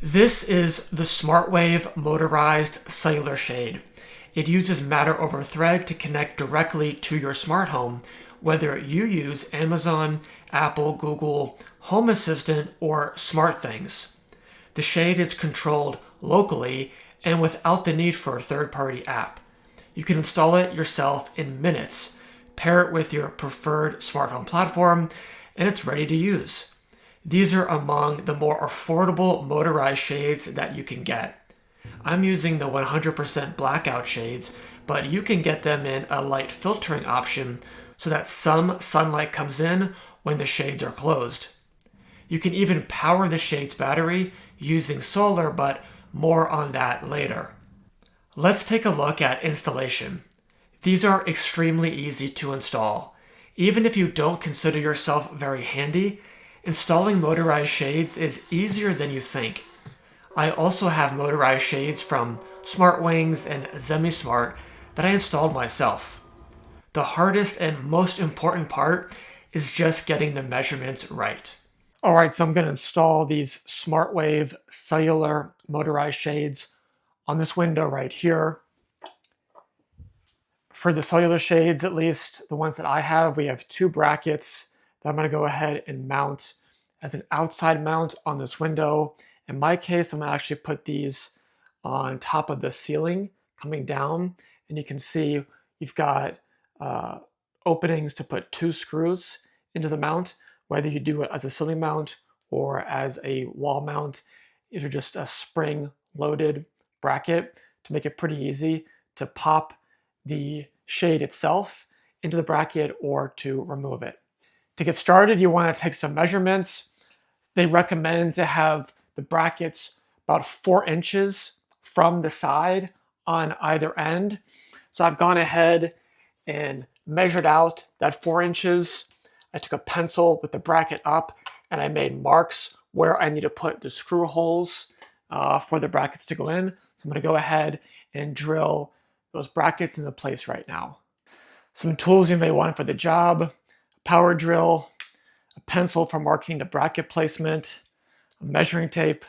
This is the SmartWave Motorized Cellular Shade. It uses Matter over Thread to connect directly to your smart home, whether you use Amazon, Apple, Google, Home Assistant, or SmartThings. The shade is controlled locally and without the need for a third-party app. You can install it yourself in minutes, pair it with your preferred smart home platform, and it's ready to use. These are among the more affordable motorized shades that you can get. I'm using the 100% blackout shades, but you can get them in a light filtering option so that some sunlight comes in when the shades are closed. You can even power the shade's battery using solar, but more on that later. Let's take a look at installation. These are extremely easy to install. Even if you don't consider yourself very handy, installing motorized shades is easier than you think. I also have motorized shades from SmartWings and ZemiSmart that I installed myself. The hardest and most important part is just getting the measurements right. All right, so I'm going to install these SmartWave cellular motorized shades on this window right here. For the cellular shades, at least the ones that I have, we have two brackets that I'm going to go ahead and mount as an outside mount on this window. In my case, I'm going to actually put these on top of the ceiling coming down, and you can see you've got openings to put two screws into the mount, whether you do it as a ceiling mount or as a wall mount. These are just a spring loaded bracket to make it pretty easy to pop the shade itself into the bracket or to remove it. To get started, you want to take some measurements. They recommend to have the brackets about 4 inches from the side on either end. So I've gone ahead and measured out that 4 inches. I took a pencil with the bracket up and I made marks where I need to put the screw holes for the brackets to go in. So I'm going to go ahead and drill those brackets into place right now. Some tools you may want for the job: a power drill, a pencil for marking the bracket placement, a measuring tape,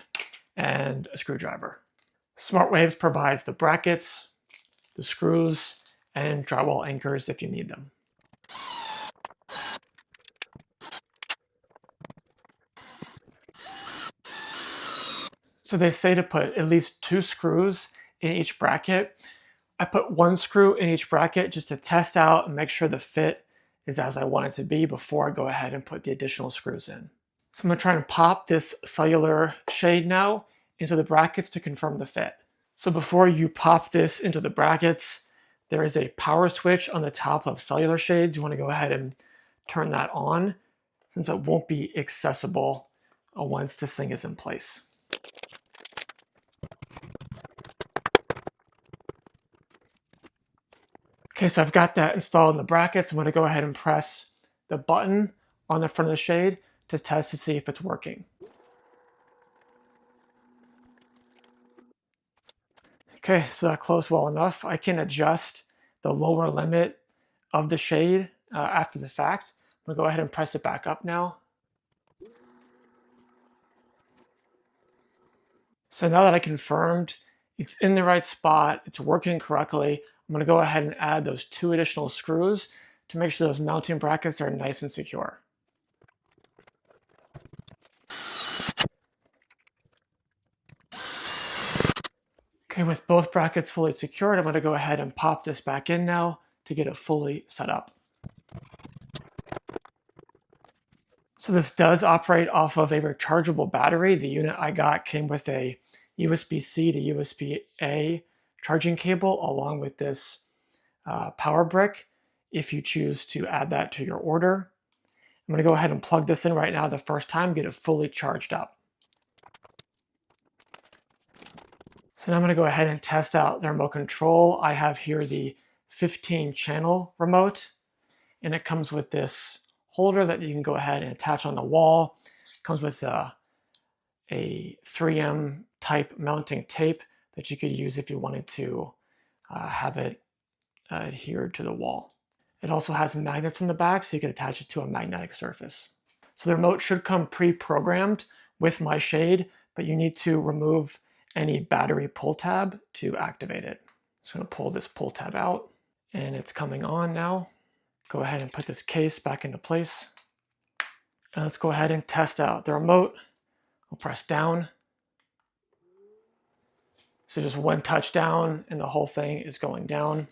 and a screwdriver. SmartWaves provides the brackets, the screws, and drywall anchors if you need them. So they say to put at least 2 screws in each bracket. I put 1 screw in each bracket just to test out and make sure the fit is as I want it to be before I go ahead and put the additional screws in. So I'm going to try and pop this cellular shade now into the brackets to confirm the fit. So before you pop this into the brackets, there is a power switch on the top of cellular shades. You want to go ahead and turn that on since it won't be accessible once this thing is in place. Okay, so I've got that installed in the brackets. I'm going to go ahead and press the button on the front of the shade to test to see if it's working. Okay, so that closed well enough. I can adjust the lower limit of the shade after the fact. I'm going to go ahead and press it back up now. So now that I confirmed it's in the right spot, it's working correctly, I'm going to go ahead and add those 2 additional screws to make sure those mounting brackets are nice and secure. Okay, with both brackets fully secured, I'm going to go ahead and pop this back in now to get it fully set up. So this does operate off of a rechargeable battery. The unit I got came with a USB-C to USB-A charging cable along with this power brick if you choose to add that to your order. I'm going to go ahead and plug this in right now the first time, get it fully charged up. So now I'm going to go ahead and test out the remote control. I have here the 15-channel remote, and it comes with this holder that you can go ahead and attach on the wall. It comes with a 3M type mounting tape that you could use if you wanted to have it adhered to the wall. It also has magnets in the back, so you can attach it to a magnetic surface. So the remote should come pre-programmed with my shade but you need to remove any battery pull tab to activate it. So I'm going to pull this pull tab out, and it's coming on now. Go ahead and put this case back into place. And let's go ahead and test out the remote. I'll press down. So just one touch down and the whole thing is going down.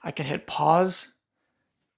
I can hit pause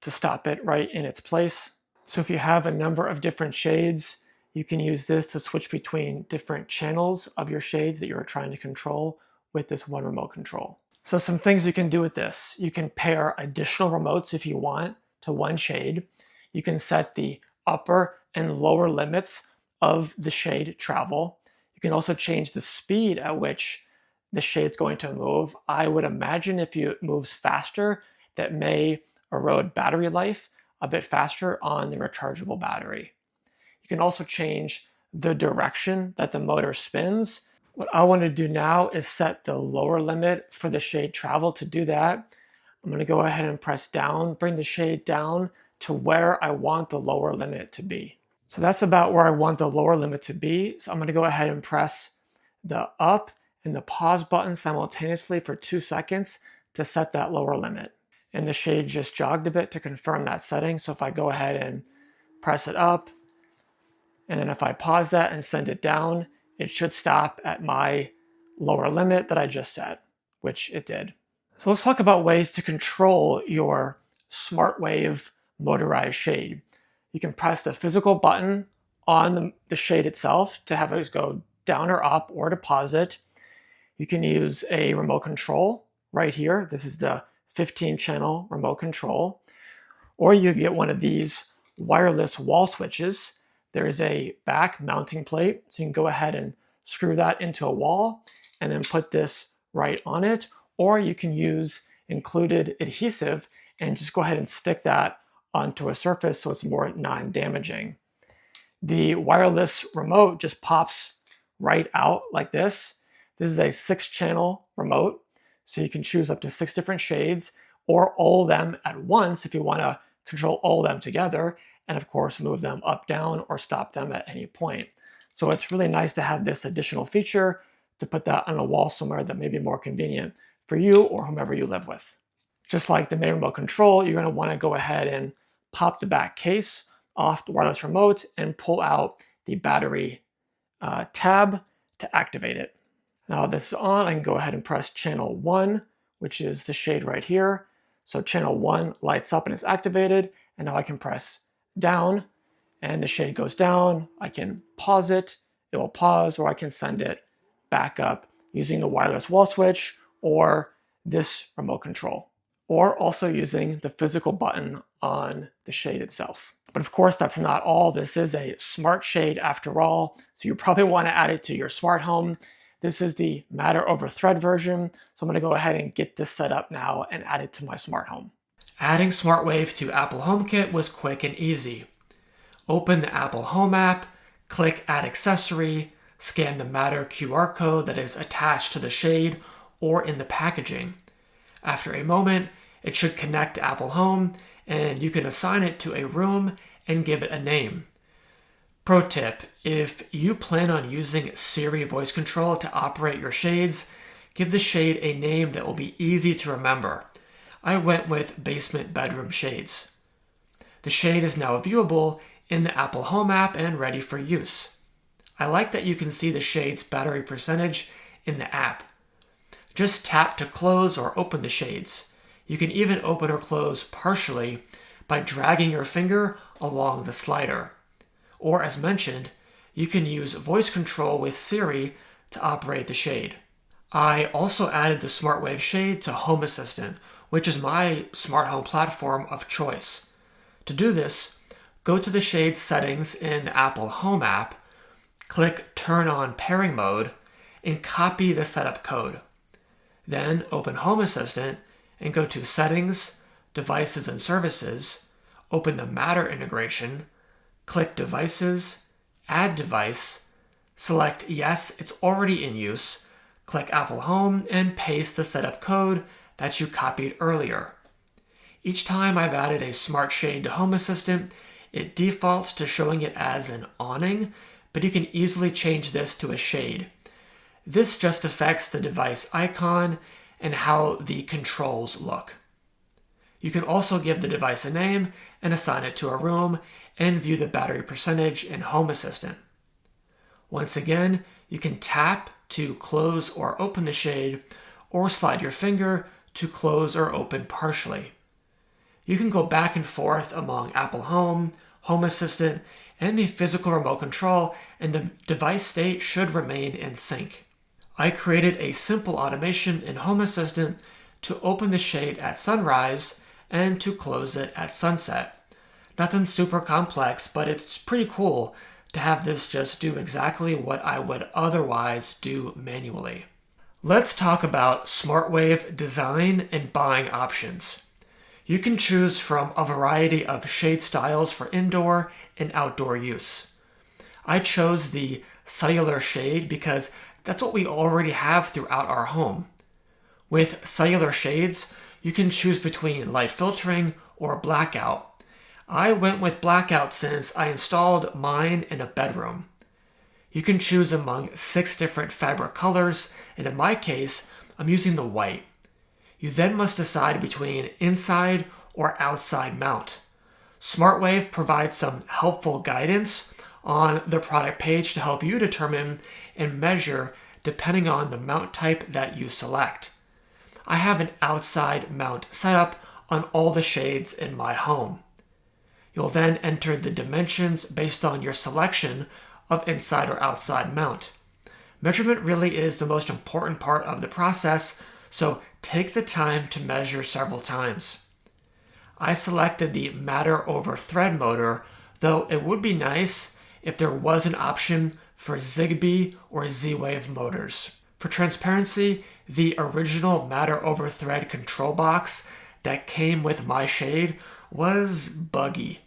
to stop it right in its place. So if you have a number of different shades, you can use this to switch between different channels of your shades that you're trying to control with this one remote control. So some things you can do with this. You can pair additional remotes if you want to one shade. You can set the upper and lower limits of the shade travel. You can also change the speed at which the shade's going to move. I would imagine if it moves faster, that may erode battery life a bit faster on the rechargeable battery. You can also change the direction that the motor spins. What I want to do now is set the lower limit for the shade travel. To do that, I'm going to go ahead and press down, bring the shade down to where I want the lower limit to be. So that's about where I want the lower limit to be. So I'm going to go ahead and press the up and the pause button simultaneously for 2 seconds to set that lower limit. And the shade just jogged a bit to confirm that setting. So if I go ahead and press it up, and then if I pause that and send it down, it should stop at my lower limit that I just set, which it did. So let's talk about ways to control your SmartWave motorized shade. You can press the physical button on the shade itself to have it go down or up or to pause it. You can use a remote control right here. This is the 15-channel remote control. Or you get one of these wireless wall switches. There's a back mounting plate, so you can go ahead and screw that into a wall and then put this right on it. Or you can use included adhesive and just go ahead and stick that onto a surface so it's more non-damaging. The wireless remote just pops right out like this. This is a 6-channel remote, so you can choose up to 6 different shades or all of them at once if you want to control all of them together, and of course move them up, down, or stop them at any point. So it's really nice to have this additional feature to put that on a wall somewhere that may be more convenient for you or whomever you live with. Just like the main remote control, you're going to want to go ahead and pop the back case off the wireless remote and pull out the battery tab to activate it. Now this is on, I can go ahead and press channel 1, which is the shade right here. So channel 1 lights up and is activated, and now I can press down and the shade goes down. I can pause it, it will pause, or I can send it back up using the wireless wall switch or this remote control, or also using the physical button on the shade itself. But of course, that's not all. This is a smart shade after all, so you probably want to add it to your smart home. This is the Matter over Thread version, so I'm going to go ahead and get this set up now and add it to my smart home. Adding SmartWave to Apple HomeKit was quick and easy. Open the Apple Home app, click Add Accessory, scan the Matter QR code that is attached to the shade or in the packaging. After a moment, it should connect to Apple Home, and you can assign it to a room and give it a name. Pro tip, if you plan on using Siri voice control to operate your shades, give the shade a name that will be easy to remember. I went with Basement Bedroom Shades. The shade is now viewable in the Apple Home app and ready for use. I like that you can see the shade's battery percentage in the app. Just tap to close or open the shades. You can even open or close partially by dragging your finger along the slider. Or as mentioned, you can use voice control with Siri to operate the shade. I also added the SmartWave shade to Home Assistant, which is my smart home platform of choice. To do this, go to the shade settings in the Apple Home app, click Turn on Pairing Mode, and copy the setup code. Then open Home Assistant and go to Settings, Devices and Services, open the Matter integration, click Devices, Add Device, select Yes, it's already in use, click Apple Home, and paste the setup code that you copied earlier. Each time I've added a smart shade to Home Assistant, It defaults to showing it as an awning, but you can easily change this to a shade. This just affects the device icon and how the controls look. You can also give the device a name and assign it to a room and view the battery percentage in Home Assistant. Once again, you can tap to close or open the shade, or slide your finger to close or open partially. You can go back and forth among Apple Home, Home Assistant, and the physical remote control, and the device state should remain in sync. I created a simple automation in Home Assistant to open the shade at sunrise and to close it at sunset. Nothing super complex, but it's pretty cool to have this just do exactly what I would otherwise do manually. Let's talk about SmartWave design and buying options. You can choose from a variety of shade styles for indoor and outdoor use. I chose the Cellular shade because that's what we already have throughout our home. With Cellular shades, you can choose between light filtering or Blackout. I went with Blackout since I installed mine in a bedroom. You can choose among 6 different fabric colors, and in my case, I'm using the white. You then must decide between inside or outside mount. SmartWave provides some helpful guidance on the product page to help you determine and measure depending on the mount type that you select. I have an outside mount setup on all the shades in my home. You'll then enter the dimensions based on your selection of inside or outside mount. Measurement really is the most important part of the process, so take the time to measure several times. I selected the matter over thread motor, though it would be nice if there was an option for Zigbee or Z-Wave motors. For transparency, the original matter over thread control box that came with my shade was buggy.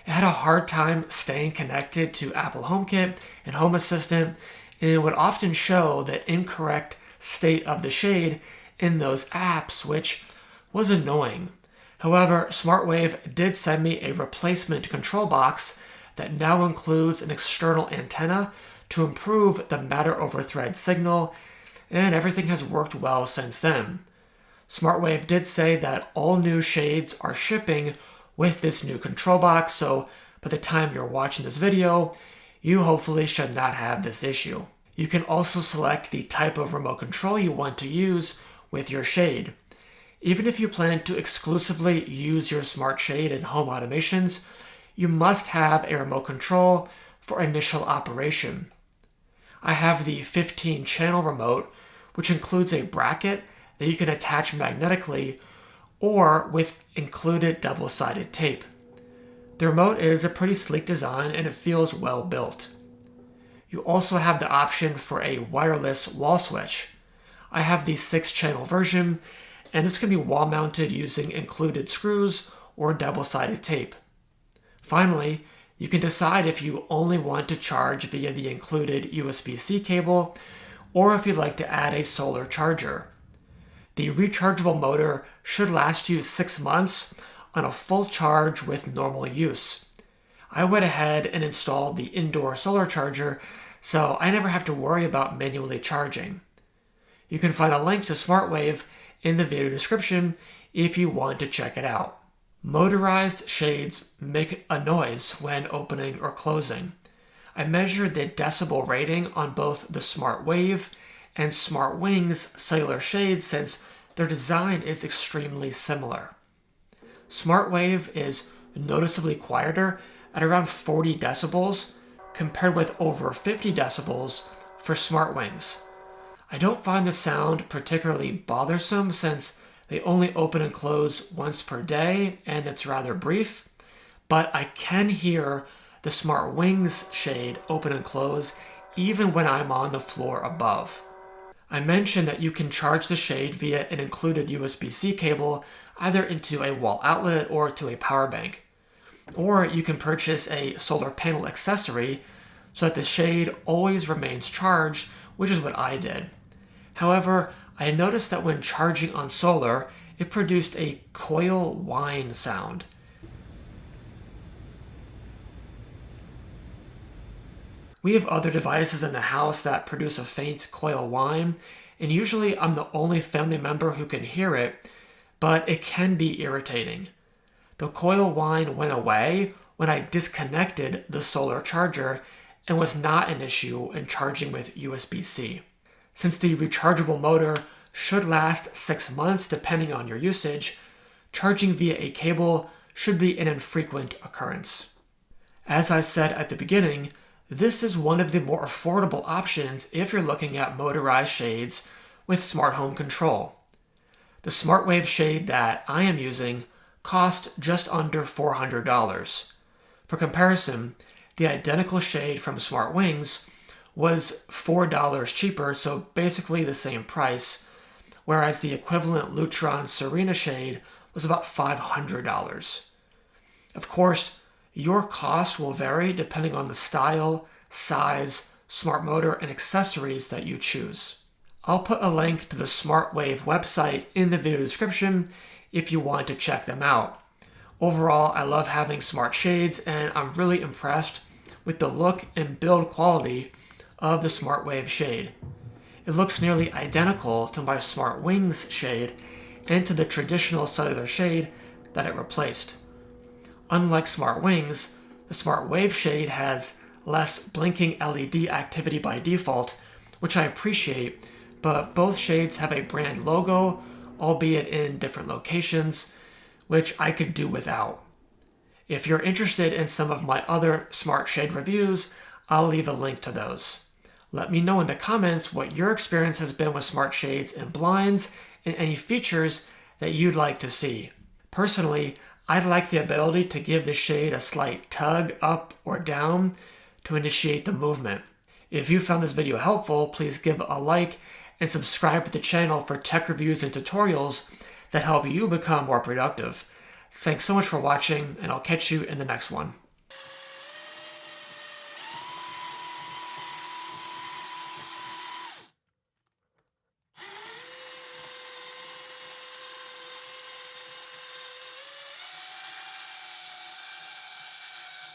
It had a hard time staying connected to Apple HomeKit and Home Assistant, and it would often show the incorrect state of the shade in those apps, which was annoying. However, SmartWave did send me a replacement control box that now includes an external antenna to improve the matter over thread signal, and everything has worked well since then. SmartWave did say that all new shades are shipping with this new control box, so by the time you're watching this video, you hopefully should not have this issue. You can also select the type of remote control you want to use with your shade. Even if you plan to exclusively use your smart shade in home automations, you must have a remote control for initial operation. I have the 15-channel remote, which includes a bracket that you can attach magnetically or with included double-sided tape. The remote is a pretty sleek design and it feels well built. You also have the option for a wireless wall switch. I have the 6-channel version, and this can be wall mounted using included screws or double-sided tape. Finally, you can decide if you only want to charge via the included USB-C cable or if you'd like to add a solar charger. The rechargeable motor should last you 6 months on a full charge with normal use. I went ahead and installed the indoor solar charger, so I never have to worry about manually charging. You can find a link to SmartWave in the video description if you want to check it out. Motorized shades make a noise when opening or closing. I measured the decibel rating on both the SmartWave and SmartWings cellular shades since their design is extremely similar. SmartWave is noticeably quieter at around 40 decibels compared with over 50 decibels for SmartWings. I don't find the sound particularly bothersome since they only open and close once per day and it's rather brief, but I can hear the SmartWings shade open and close even when I'm on the floor above. I mentioned that you can charge the shade via an included USB-C cable either into a wall outlet or to a power bank. Or you can purchase a solar panel accessory so that the shade always remains charged, which is what I did. However, I noticed that when charging on solar, it produced a coil whine sound. We have other devices in the house that produce a faint coil whine, and usually I'm the only family member who can hear it, but it can be irritating. The coil whine went away when I disconnected the solar charger and was not an issue in charging with USB-C. Since the rechargeable motor should last 6 months depending on your usage, charging via a cable should be an infrequent occurrence. As I said at the beginning, this is one of the more affordable options if you're looking at motorized shades with smart home control. The SmartWave shade that I am using cost just under $400. For comparison, the identical shade from SmartWings was $4 cheaper, so basically the same price, whereas the equivalent Lutron Serena shade was about $500. Of course, your cost will vary depending on the style, size, smart motor, and accessories that you choose. I'll put a link to the SmartWave website in the video description if you want to check them out. Overall, I love having smart shades, and I'm really impressed with the look and build quality of the SmartWave shade. It looks nearly identical to my SmartWings shade and to the traditional cellular shade that it replaced. Unlike SmartWings, the SmartWave shade has less blinking LED activity by default, which I appreciate, but both shades have a brand logo, albeit in different locations, which I could do without. If you're interested in some of my other smart shade reviews, I'll leave a link to those. Let me know in the comments what your experience has been with smart shades and blinds and any features that you'd like to see. Personally, I'd like the ability to give the shade a slight tug up or down to initiate the movement. If you found this video helpful, please give it a like and subscribe to the channel for tech reviews and tutorials that help you become more productive. Thanks so much for watching, and I'll catch you in the next one.